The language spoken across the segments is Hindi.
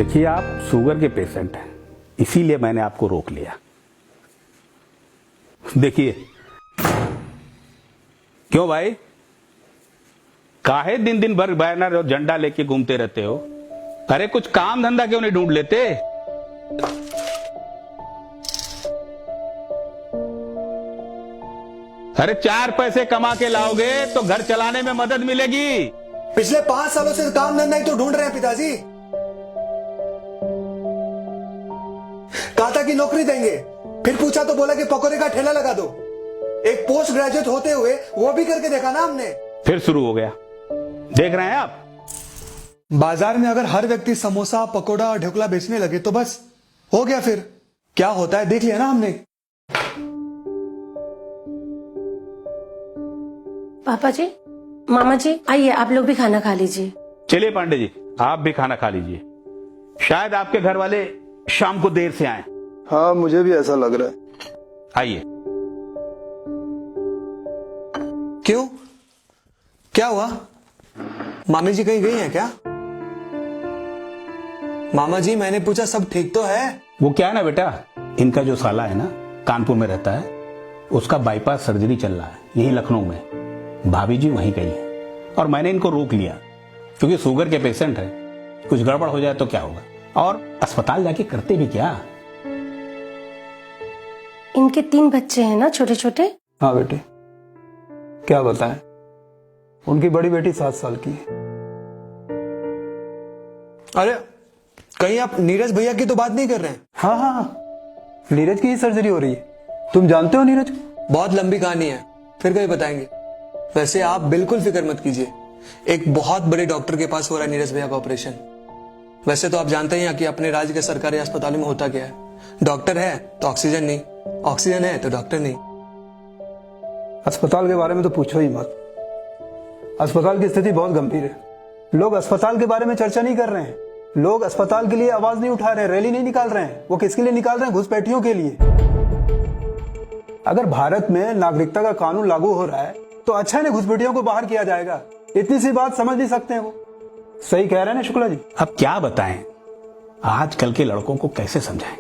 देखिए, आप शुगर के पेशेंट हैं, इसीलिए मैंने आपको रोक लिया। देखिए, क्यों भाई, काहे दिन दिन भर बैनर और झंडा लेके घूमते रहते हो? अरे कुछ काम धंधा क्यों नहीं ढूंढ लेते? अरे 4 पैसे कमा के लाओगे तो घर चलाने में मदद मिलेगी। पिछले 5 सालों से काम धंधा ही तो ढूंढ रहे हैं पिताजी। कहा था कि नौकरी देंगे, फिर पूछा तो बोला कि पकोड़े का ठेला लगा दो। एक पोस्ट ग्रेजुएट होते हुए वो भी करके देखा ना हमने। फिर शुरू हो गया, देख रहे हैं आप। बाजार में अगर हर व्यक्ति समोसा, पकोड़ा और ढोकला बेचने लगे तो बस हो गया। फिर क्या होता है देख लिया ना हमने। पापा जी, मामा जी, आइए आप लोग भी खाना खा लीजिए। चलिए पांडे जी, आप भी खाना खा लीजिए। शायद आपके घर वाले शाम को देर से आए। हाँ, मुझे भी ऐसा लग रहा है। आइए। क्यों, क्या हुआ? मामी जी कहीं गई हैं क्या? मामा जी, मैंने पूछा सब ठीक तो है? वो क्या है ना बेटा, इनका जो साला है ना, कानपुर में रहता है, उसका बाईपास सर्जरी चल रहा है यही लखनऊ में। भाभी जी वहीं गई है और मैंने इनको रोक लिया क्योंकि शुगर के पेशेंट है, कुछ गड़बड़ हो जाए तो क्या होगा। और अस्पताल जाके करते भी क्या। इनके 3 बच्चे हैं ना, छोटे छोटे। हाँ बेटे, क्या बताएं, उनकी बड़ी बेटी 7 साल की है। अरे कहीं आप नीरज भैया की तो बात नहीं कर रहे हैं? हाँ हाँ हाँ, नीरज की ही सर्जरी हो रही है। तुम जानते हो नीरज को? बहुत लंबी कहानी है, फिर कभी बताएंगे। वैसे आप बिल्कुल फिक्र मत कीजिए, एक बहुत बड़े डॉक्टर के पास हो रहा है नीरज भैया का ऑपरेशन। वैसे तो आप जानते हैं कि अपने राज्य के सरकारी अस्पतालों में होता क्या है, डॉक्टर है तो ऑक्सीजन नहीं, ऑक्सीजन है तो डॉक्टर नहीं। अस्पताल के बारे में तो पूछो ही मत। अस्पताल की स्थिति बहुत गंभीर है। लोग अस्पताल के बारे में चर्चा नहीं कर रहे हैं, लोग अस्पताल के लिए आवाज नहीं उठा रहे हैं, रैली नहीं निकाल रहे हैं। वो किसके लिए निकाल रहे हैं? घुसपैठियों के लिए। अगर भारत में नागरिकता का कानून लागू हो रहा है तो अच्छा है ना, घुसपैठियों को बाहर किया जाएगा। इतनी सी बात समझ नहीं सकते हैं वो? सही कह रहे हैं ना शुक्ला जी? अब क्या बताएं, आजकल के लड़कों को कैसे समझाएं?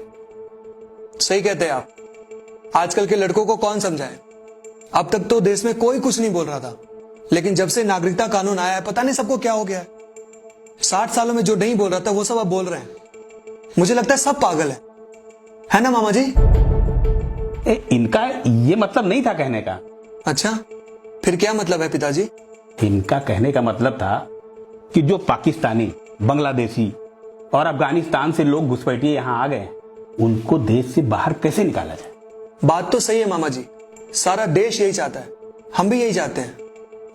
सही कहते हैं आप, आजकल के लड़कों को कौन समझाए। अब तक तो देश में कोई कुछ नहीं बोल रहा था, लेकिन जब से नागरिकता कानून आया है पता नहीं सबको क्या हो गया है। 60 सालों में जो नहीं बोल रहा था वो सब अब बोल रहे हैं। मुझे लगता है सब पागल है ना मामा जी? इनका ये मतलब नहीं था कहने का। अच्छा, फिर क्या मतलब है पिताजी? इनका कहने का मतलब था कि जो पाकिस्तानी, बांग्लादेशी और अफगानिस्तान से लोग घुसपैठिए यहां आ गए, उनको देश से बाहर कैसे निकाला जाए। बात तो सही है मामा जी, सारा देश यही चाहता है, हम भी यही चाहते हैं,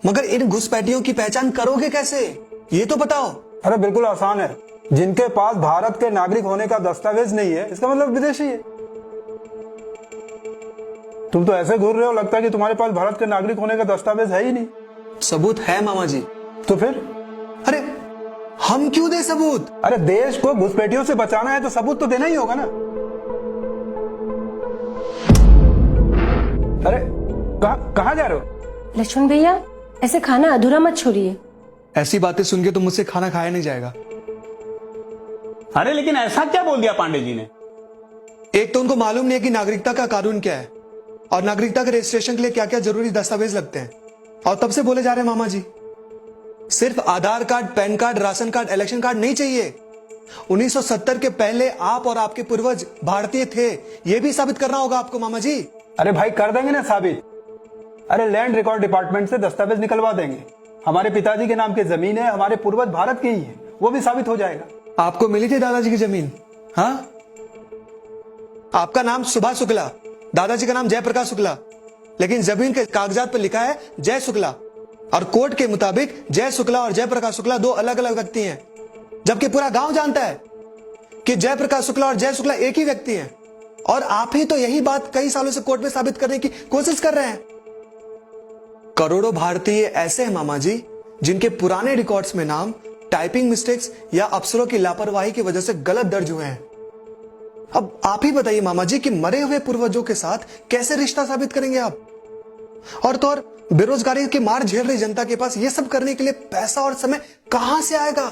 मगर इन घुसपैठियों की पहचान करोगे कैसे, ये तो बताओ। अरे बिल्कुल आसान है, जिनके पास भारत के नागरिक होने का दस्तावेज नहीं है इसका मतलब विदेशी है। तुम तो ऐसे घूर रहे हो, लगता है कि तुम्हारे पास भारत के नागरिक होने का दस्तावेज है ही नहीं। सबूत है मामा जी। तो फिर? अरे हम क्यों दे सबूत? अरे देश को घुसपैठियों से बचाना है तो सबूत तो देना ही होगा ना। अरे कहां जा रहे हो? लक्ष्मण भैया, ऐसे खाना अधूरा मत छोड़िए। ऐसी बातें सुन के तो मुझसे खाना खाया नहीं जाएगा। अरे लेकिन ऐसा क्या बोल दिया पांडे जी ने? एक तो उनको मालूम नहीं है कि नागरिकता का कानून क्या है और नागरिकता के रजिस्ट्रेशन के लिए क्या क्या जरूरी दस्तावेज लगते हैं, और तब से बोले जा रहे हैं मामा जी सिर्फ Aadhaar card, PAN card, ration card, election card नहीं चाहिए। 1970 के पहले आप और आपके पूर्वज भारतीय थे, यह भी साबित करना होगा आपको मामा जी। अरे भाई कर देंगे ना साबित। अरे लैंड रिकॉर्ड डिपार्टमेंट से दस्तावेज निकलवा देंगे। हमारे पिताजी के नाम की जमीन है, हमारे पूर्वज भारत के ही है, वो भी साबित हो जाएगा। आपको मिली थी दादाजी की जमीन? हाँ, आपका नाम सुभाष शुक्ला, दादाजी का नाम जयप्रकाश शुक्ला, लेकिन जमीन के कागजात पर लिखा है जय शुक्ला, और कोर्ट के मुताबिक जय शुक्ला और जयप्रकाश शुक्ला 2 अलग अलग व्यक्ति हैं, जबकि पूरा गांव जानता है कि जयप्रकाश शुक्ला और जय शुक्ला एक ही व्यक्ति हैं। और आप ही तो यही बात कई सालों से कोर्ट में साबित करने की कोशिश कर रहे हैं। करोड़ों भारतीय ऐसे हैं मामा जी जिनके पुराने रिकॉर्ड्स में नाम टाइपिंग मिस्टेक्स या अफसरों की लापरवाही की वजह से गलत दर्ज हुए हैं। अब आप ही बताइए मामा जी कि मरे हुए पूर्वजों के साथ कैसे रिश्ता साबित करेंगे आप? और तो और बेरोजगारी की मार झेल रही जनता के पास ये सब करने के लिए पैसा और समय कहां से आएगा?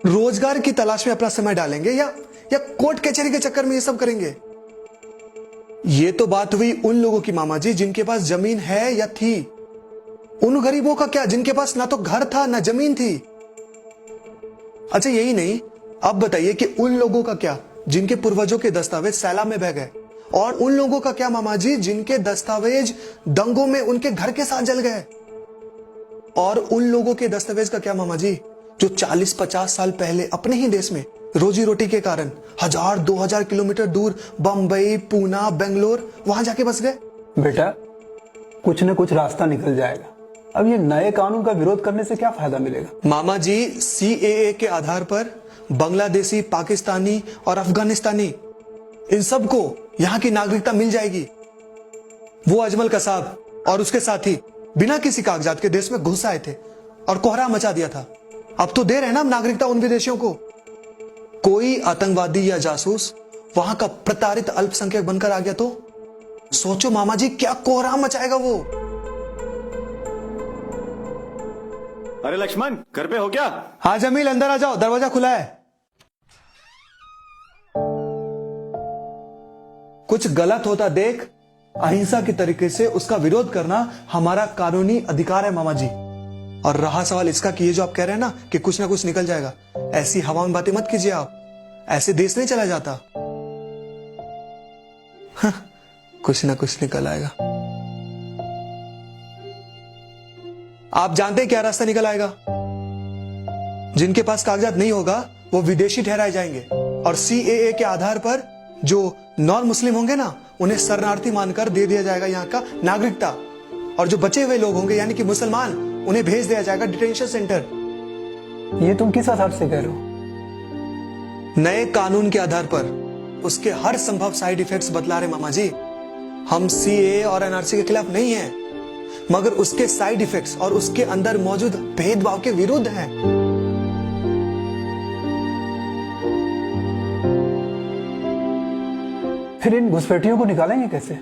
रोजगार की तलाश में अपना समय डालेंगे या कोर्ट कचहरी के चक्कर में ये सब करेंगे? ये तो बात हुई उन लोगों की मामा जी जिनके पास जमीन है या थी। उन गरीबों का क्या जिनके पास ना तो घर था ना जमीन थी? अच्छा यही नहीं, अब बताइए कि उन लोगों का क्या जिनके पूर्वजों के दस्तावेज सैलाब में बह गए? और उन लोगों का क्या मामा जी जिनके दस्तावेज दंगों में उनके घर के साथ जल गए? और उन लोगों के दस्तावेज का क्या मामा जी जो 40-50 साल पहले अपने ही देश में रोजी रोटी के कारण 1000-2000 किलोमीटर दूर बंबई, पूना, बेंगलोर वहां जाके बस गए? बेटा, कुछ न कुछ रास्ता निकल जाएगा। अब ये नए कानून का विरोध करने से क्या फायदा मिलेगा? मामा जी, CAA के आधार पर बांग्लादेशी, पाकिस्तानी और अफगानिस्तानी इन सबको यहां की नागरिकता मिल जाएगी। वो अजमल कसाब और उसके साथी बिना किसी कागजात के देश में घुस आए थे और कोहरा मचा दिया था। अब तो दे रहे हैं ना नागरिकता उन विदेशियों को। कोई आतंकवादी या जासूस वहां का प्रताड़ित अल्पसंख्यक बनकर आ गया तो सोचो मामा जी क्या कोहराम मचाएगा वो। अरे लक्ष्मण, घर पे हो क्या? हाँ जमील, अंदर आ जाओ, दरवाजा खुला है। कुछ गलत होता देख अहिंसा के तरीके से उसका विरोध करना हमारा कानूनी अधिकार है मामा जी। और रहा सवाल इसका कि ये जो आप कह रहे हैं ना कि कुछ ना कुछ निकल जाएगा, ऐसी हवा में बातें मत कीजिए आप। ऐसे देश नहीं चला जाता। कुछ ना कुछ निकल आएगा। आप जानते हैं क्या रास्ता निकल आएगा? जिनके पास कागजात नहीं होगा वो विदेशी ठहराए जाएंगे और CAA के आधार पर जो नॉन मुस्लिम होंगे ना उन्हें शरणार्थी मानकर दे दिया जाएगा यहाँ का नागरिकता। और जो बचे हुए लोग होंगे यानी कि मुसलमान, उन्हें भेज दिया जाएगा डिटेंशन सेंटर। ये तुम किस आधार से कह रहे हो? नए कानून के आधार पर उसके हर संभव साइड इफेक्ट्स बतला रहे मामा जी। हम CAA और NRC के खिलाफ नहीं हैं, मगर उसके साइड इफेक्ट्स और उसके अंदर मौजूद भेदभाव के विरुद्ध हैं। फिर इन घुसपैठियों को निकालेंगे कैसे?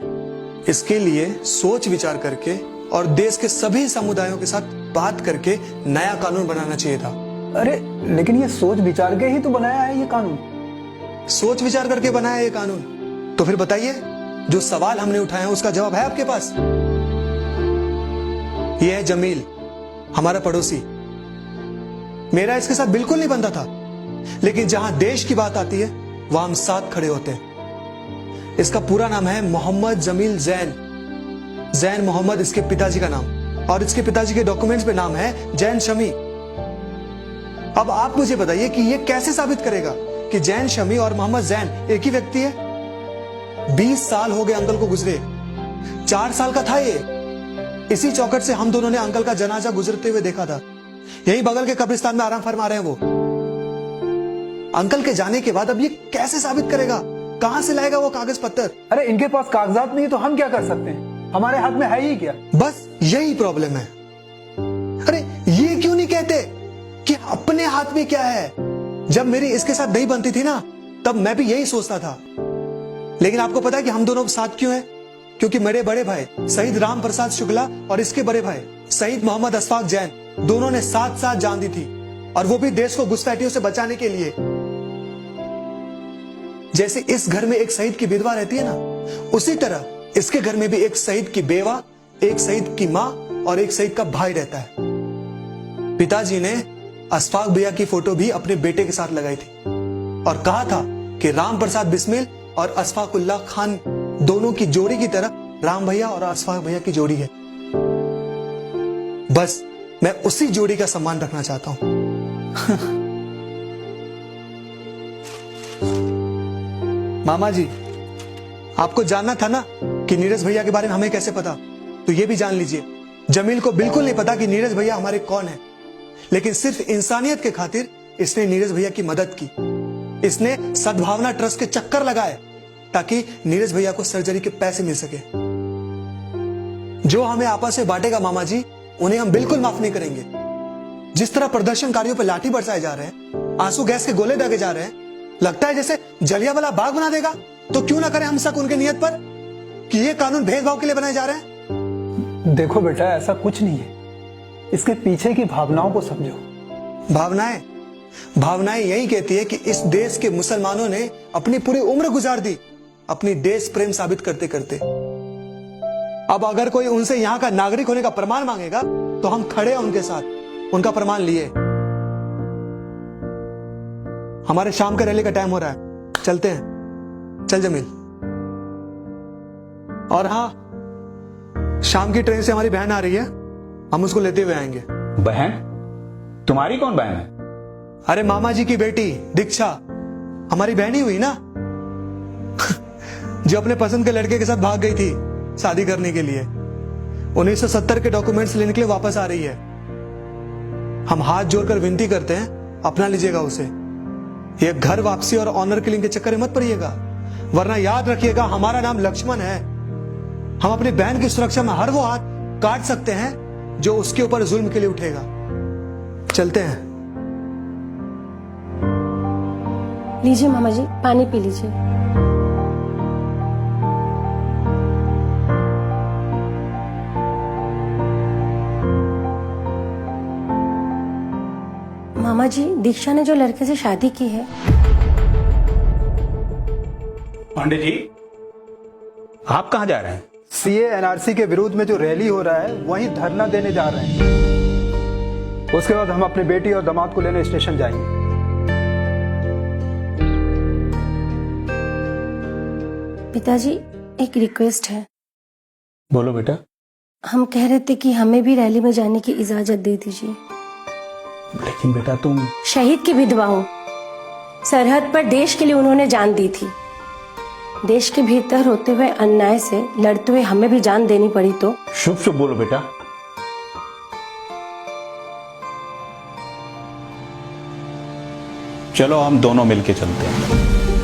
इसके लिए सोच विचार करके और देश के सभी समुदायों के साथ बात करके नया कानून बनाना चाहिए था। अरे लेकिन ये सोच विचार के ही तो बनाया है ये कानून। सोच विचार करके बनाया ये कानून, तो फिर बताइए जो सवाल हमने उठाए हैं उसका जवाब है आपके पास? ये है जमील, हमारा पड़ोसी। मेरा इसके साथ बिल्कुल नहीं बनता था, लेकिन जहां देश की बात आती है वहां हम साथ खड़े होते हैं। इसका पूरा नाम है मोहम्मद जमील जैन। जैन मोहम्मद इसके पिताजी का नाम, और इसके पिताजी के डॉक्यूमेंट्स पे नाम है जैन शमी। अब आप मुझे बताइए कि ये कैसे साबित करेगा कि जैन शमी और मोहम्मद जैन एक ही व्यक्ति है? 20 साल हो गए अंकल को गुजरे। 4 साल का था ये। इसी चौखट से हम दोनों ने अंकल का जनाजा गुजरते हुए देखा था। यही बगल के कब्रिस्तान में आराम फरमा रहे हैं वो। अंकल के जाने के बाद अब ये कैसे साबित करेगा? कहां से लाएगा वो कागज पत्तर? अरे इनके पास कागजात नहीं तो हम क्या कर सकते हैं? हमारे हाथ में है ही क्या? बस यही प्रॉब्लम है। अरे ये क्यों नहीं कहते कि अपने हाथ में क्या है? जब मेरी इसके साथ नहीं बनती थी ना, तब मैं भी यही सोचता था। लेकिन आपको पता है कि हम दोनों साथ क्यों हैं? क्योंकि मेरे बड़े भाई शहीद राम प्रसाद शुक्ला और इसके बड़े भाई शहीद मोहम्मद अशफाक जैन दोनों ने साथ साथ जान दी थी, और वो भी देश को घुसपैठियों से बचाने के लिए। जैसे इस घर में एक शहीद की विधवा रहती है ना, उसी तरह इसके घर में भी एक शहीद की बेवा, एक शहीद की मां और एक शहीद का भाई रहता है। पिताजी ने अशफाक भैया की फोटो भी अपने बेटे के साथ लगाई थी और कहा था कि राम प्रसाद बिस्मिल और अशफाकुल्लाह खान दोनों की जोड़ी की तरह राम भैया और अशफाक भैया की जोड़ी है। बस मैं उसी जोड़ी का सम्मान रखना चाहता हूं। मामा जी, आपको जानना था ना कि नीरज भैया के बारे में हमें कैसे पता, तो ये भी जान लीजिए। जमील को बिल्कुल नहीं पता कि नीरज भैया हमारे कौन है, लेकिन सिर्फ इंसानियत के खातिर इसने नीरज भैया की मदद की। इसने सद्भावना ट्रस्ट के चक्कर लगाए ताकि नीरज भैया को सर्जरी के पैसे मिल सके। जो हमें आपस में बांटेगा मामा जी, उन्हें हम बिल्कुल माफ नहीं करेंगे। जिस तरह प्रदर्शनकारियों पर लाठी बरसाए जा रहे हैं, आंसू गैस के गोले दागे जा रहे हैं, लगता है जैसे जलियांवाला बाग बना देगा। तो क्यों ना करें हम शक उनके नियत पर कि ये कानून भेदभाव के लिए बनाए जा रहे हैं? देखो बेटा, ऐसा कुछ नहीं है। इसके पीछे की भावनाओं को समझो। भावनाएं? भावनाएं यही कहती है कि इस देश के मुसलमानों ने अपनी पूरी उम्र गुजार दी अपनी देश प्रेम साबित करते करते। अब अगर कोई उनसे यहां का नागरिक होने का प्रमाण मांगेगा तो हम खड़े हैं उनके साथ, उनका प्रमाण लिए। हमारे शाम के रैली का टाइम हो रहा है, चलते हैं। चल जमील। और हाँ, शाम की ट्रेन से हमारी बहन आ रही है, हम उसको लेते हुए आएंगे। बहन? तुम्हारी कौन बहन है? अरे मामा जी की बेटी दीक्षा, हमारी बहन ही हुई ना जो अपने पसंद के लड़के के साथ भाग गई थी शादी करने के लिए। 1970 के डॉक्यूमेंट्स लेने के लिए वापस आ रही है। हम हाथ जोड़कर विनती करते हैं, अपना लीजिएगा उसे। ये घर वापसी और ऑनर किलिंग के चक्कर में मत पड़िएगा, वरना याद रखिएगा हमारा नाम लक्ष्मण है। हम अपनी बहन की सुरक्षा में हर वो हाथ काट सकते हैं जो उसके ऊपर जुल्म के लिए उठेगा। चलते हैं। लीजिए मामा जी, पानी पी लीजिए। मामा जी, दीक्षा ने जो लड़के से शादी की है। पांडे जी, आप कहां जा रहे हैं? सीए एनआरसी के विरोध में जो रैली हो रहा है वहीं धरना देने जा रहे हैं। उसके बाद हम अपनी बेटी और दामाद को लेने स्टेशन जाएंगे। पिताजी, एक रिक्वेस्ट है। बोलो बेटा। हम कह रहे थे कि हमें भी रैली में जाने की इजाजत दे दीजिए। लेकिन बेटा तुम... शहीद की विधवा हूं। सरहद पर देश के लिए उन्होंने जान दी थी। देश के भीतर होते हुए अन्याय से लड़ते हुए हमें भी जान देनी पड़ी तो? शुभ शुभ बोलो बेटा। चलो हम दोनों मिलके चलते हैं।